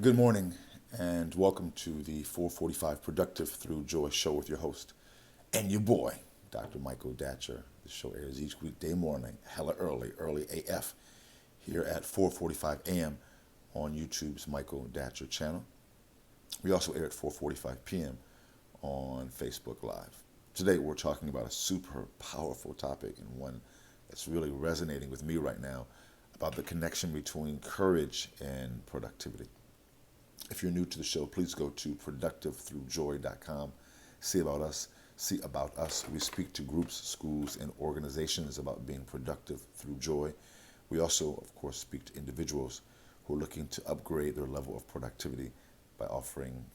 Good morning and welcome to the 445 Productive Through Joy show with your host and your boy, Dr. Michael Datcher. The show airs each weekday morning, hella early, early AF, here at 4:45 a.m. on YouTube's Michael Datcher channel. We also air at 4:45 p.m. on Facebook Live. Today we're talking about a super powerful topic and one that's really resonating with me right now about the connection between courage and productivity. If you're new to the show, please go to productivethroughjoy.com. See about us. See about us. We speak to groups, schools, and organizations about being productive through joy. We also, of course, speak to individuals who are looking to upgrade their level of productivity by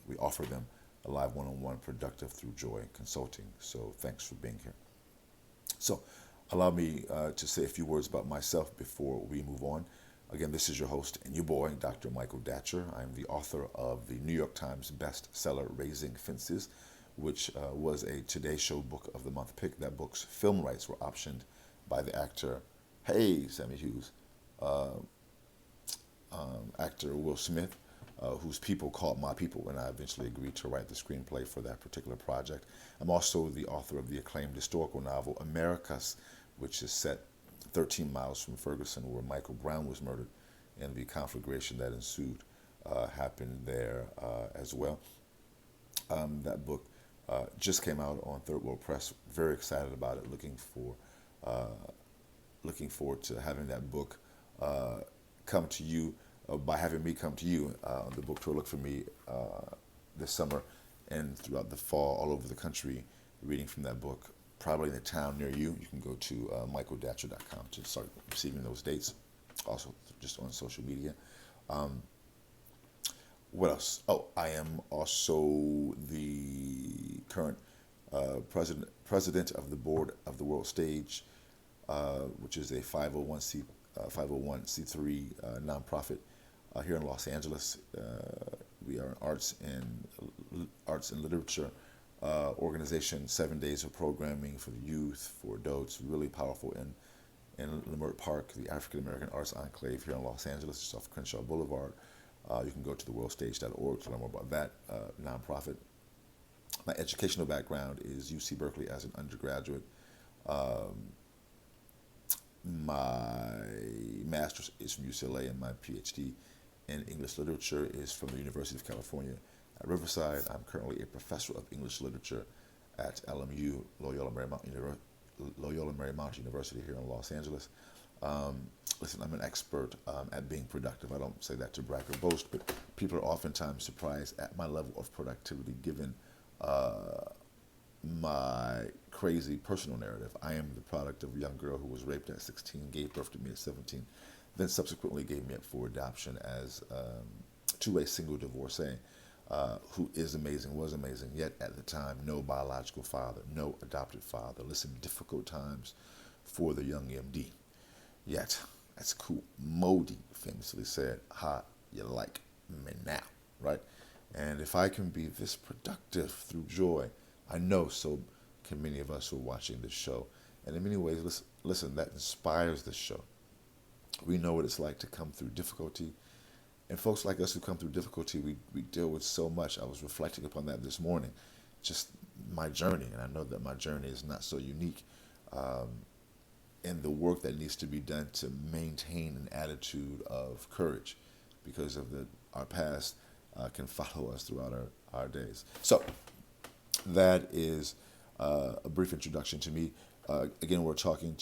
we offer them a live one-on-one productive through joy consulting. So thanks for being here. So allow me to say a few words about myself before we move on. Again, this is your host and your boy, Dr. Michael Datcher. I'm the author of the New York Times bestseller, Raising Fences, which was a Today Show Book of the Month pick. That book's film rights were optioned by the actor, Sammy Hughes, actor Will Smith, whose people called my people, and I eventually agreed to write the screenplay for that particular project. I'm also the author of the acclaimed historical novel, Americus, which is set 13 miles from Ferguson, where Michael Brown was murdered, and the conflagration that ensued happened there as well. That book just came out on Third World Press. Very excited about it. Looking forward to having that book come to you by having me come to you. The book tour look for me this summer and throughout the fall all over the country, reading from that book. Probably in a town near you. You can go to michaeldatcher.com to start receiving those dates. Also, just on social media. What else? Oh, I am also the current president of the board of the World Stage, which is a 501c3 nonprofit here in Los Angeles. We are an arts and literature organization, 7 days of programming for the youth, for adults, really powerful in Leimert Park, the African American Arts Enclave here in Los Angeles, just off Crenshaw Boulevard. You can go to theworldstage.org to learn more about that nonprofit. My educational background is UC Berkeley as an undergraduate. My master's is from UCLA, and my PhD in English literature is from the University of California at Riverside. I'm currently a professor of English literature at LMU, Loyola Marymount University here in Los Angeles. Listen, I'm an expert at being productive. I don't say that to brag or boast, but people are oftentimes surprised at my level of productivity given my crazy personal narrative. I am the product of a young girl who was raped at 16, gave birth to me at 17, then subsequently gave me up for adoption as to a single divorcee. Who is amazing, was amazing, yet at the time, no biological father, no adopted father. Listen, difficult times for the young MD. Yet, that's cool. Modi famously said, "How you like me now," right? And if I can be this productive through joy, I know so can many of us who are watching this show. And in many ways, listen, that inspires this show. We know what it's like to come through difficulty. And folks like us who come through difficulty, we deal with so much. I was reflecting upon that this morning, just my journey. And I know that my journey is not so unique in the work that needs to be done to maintain an attitude of courage because of our past can follow us throughout our days. So that is a brief introduction to me. Again, we're talking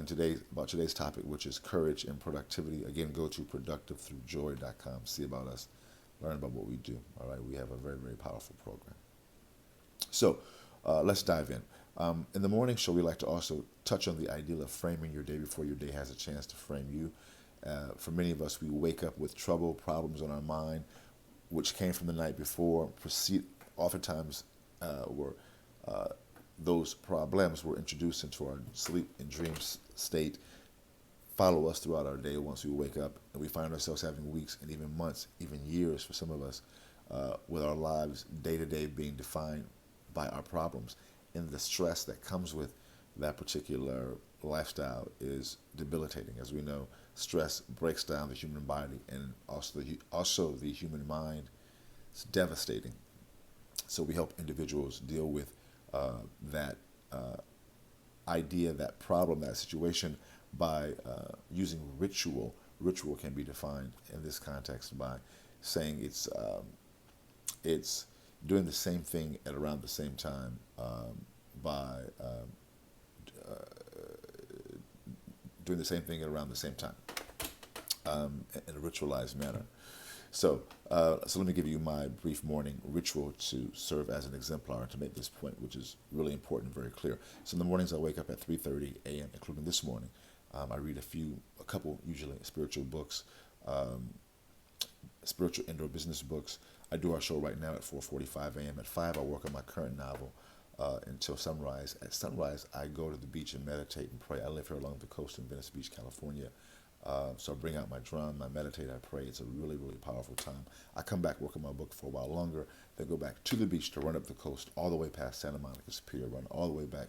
today about today's topic, which is courage and productivity. Again, go to productivethroughjoy.com, see about us, learn about what we do. All right, we have a very, very powerful program. So let's dive in. In the morning show, we like to also touch on the ideal of framing your day before your day has a chance to frame you. For many of us, we wake up with trouble, problems on our mind, which came from the night before. Oftentimes, those problems were introduced into our sleep and dream state, follow us throughout our day once we wake up, and we find ourselves having weeks and even months, even years for some of us, with our lives day to day being defined by our problems and the stress that comes with that particular lifestyle is debilitating. As we know, stress breaks down the human body and also the human mind. It's devastating. So we help individuals deal with that idea, that problem, that situation by using ritual. Ritual can be defined in this context by saying it's doing the same thing at around the same time by doing the same thing at around the same time in a ritualized manner. So let me give you my brief morning ritual to serve as an exemplar to make this point, which is really important and very clear. So in the mornings I wake up at 3:30 a.m., including this morning. I read a couple usually spiritual books, spiritual indoor business books. I do our show right now at 4:45 a.m. At 5, I work on my current novel until sunrise. At sunrise, I go to the beach and meditate and pray. I live here along the coast in Venice Beach, California. So I bring out my drum, I meditate, I pray. It's a really, really powerful time. I come back, work on my book for a while longer, then go back to the beach to run up the coast all the way past Santa Monica's Pier, run all the way back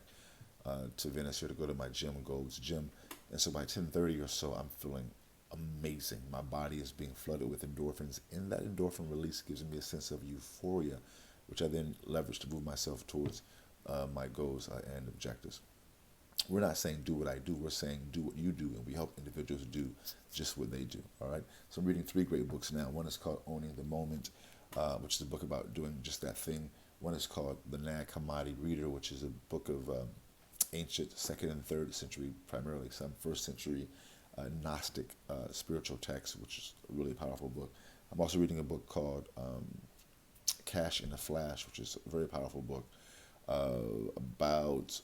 to Venice here to go to my gym, Gold's Gym. And so by 10:30 or so, I'm feeling amazing. My body is being flooded with endorphins, and that endorphin release gives me a sense of euphoria, which I then leverage to move myself towards my goals and objectives. We're not saying do what I do. We're saying do what you do, and we help individuals do just what they do. All right. So I'm reading 3 great books now. One is called Owning the Moment, which is a book about doing just that thing. One is called The Nag Hammadi Reader, which is a book of ancient 2nd and 3rd century, primarily some 1st century Gnostic spiritual texts, which is a really powerful book. I'm also reading a book called Cash in a Flash, which is a very powerful book about.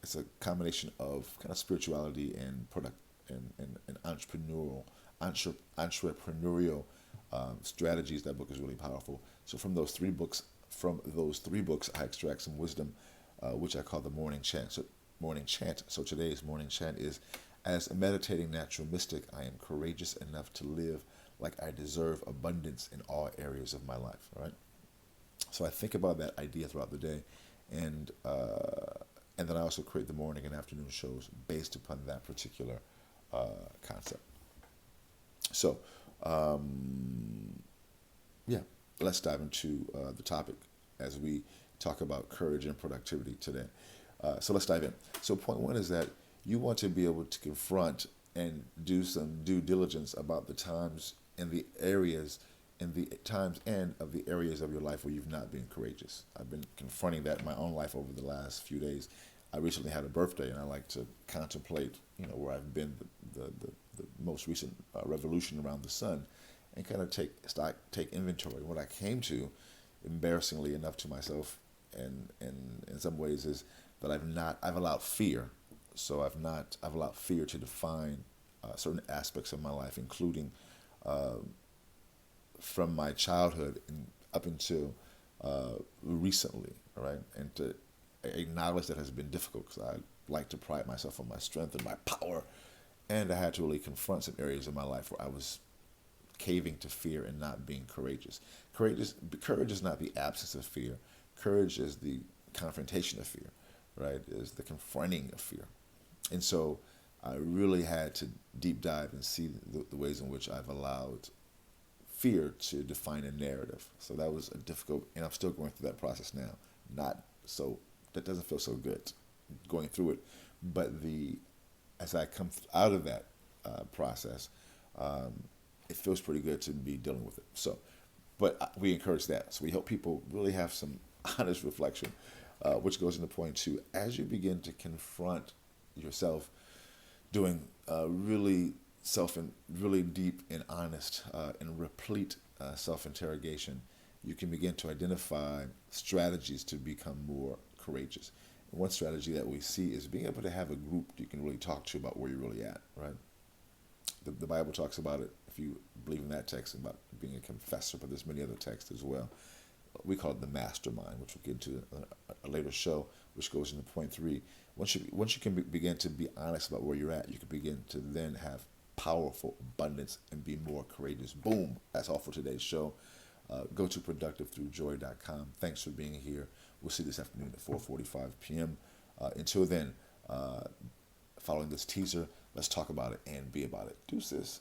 It's a combination of kind of spirituality and product and entrepreneurial strategies. That book is really powerful. So from those three books, I extract some wisdom, which I call the morning chant. So today's morning chant is: as a meditating natural mystic, I am courageous enough to live like I deserve abundance in all areas of my life. All right. So I think about that idea throughout the day, and then I also create the morning and afternoon shows based upon that particular concept. So, yeah, let's dive into the topic as we talk about courage and productivity today. So let's dive in. So point 1 is that you want to be able to confront and do some due diligence about the times and the areas and the times and of the areas of your life where you've not been courageous. I've been confronting that in my own life over the last few days. I recently had a birthday, and I like to contemplate, where I've been, the most recent revolution around the sun, and kind of take inventory. What I came to, embarrassingly enough to myself, and in some ways, is that I've allowed fear. So I've allowed fear to define certain aspects of my life, including from my childhood and up until recently, all right, and to acknowledge that has been difficult because I like to pride myself on my strength and my power, and I had to really confront some areas of my life where I was caving to fear and not being courageous. Courage is not the absence of fear. Courage is the confrontation of fear, right? Is the confronting of fear. And so I really had to deep dive and see the ways in which I've allowed fear to define a narrative. So that was a difficult, and I'm still going through that process now. That doesn't feel so good going through it, but as I come out of that process, it feels pretty good to be dealing with it. So, but we encourage that. So we help people really have some honest reflection, which goes into point 2. As you begin to confront yourself, doing really deep and honest and replete self-interrogation, you can begin to identify strategies to become more courageous. And one strategy that we see is being able to have a group you can really talk to about where you're really at, right? The Bible talks about it, if you believe in that text, about being a confessor, but there's many other texts as well. We call it the mastermind, which we'll get to a later show, which goes into point 3. Once you can begin to be honest about where you're at, you can begin to then have powerful abundance and be more courageous. Boom. That's all for today's show. Go to productivethroughjoy.com. Thanks for being here. We'll see you this afternoon at 4:45 p.m. Until then, following this teaser. Let's talk about it and be about it. Deuces.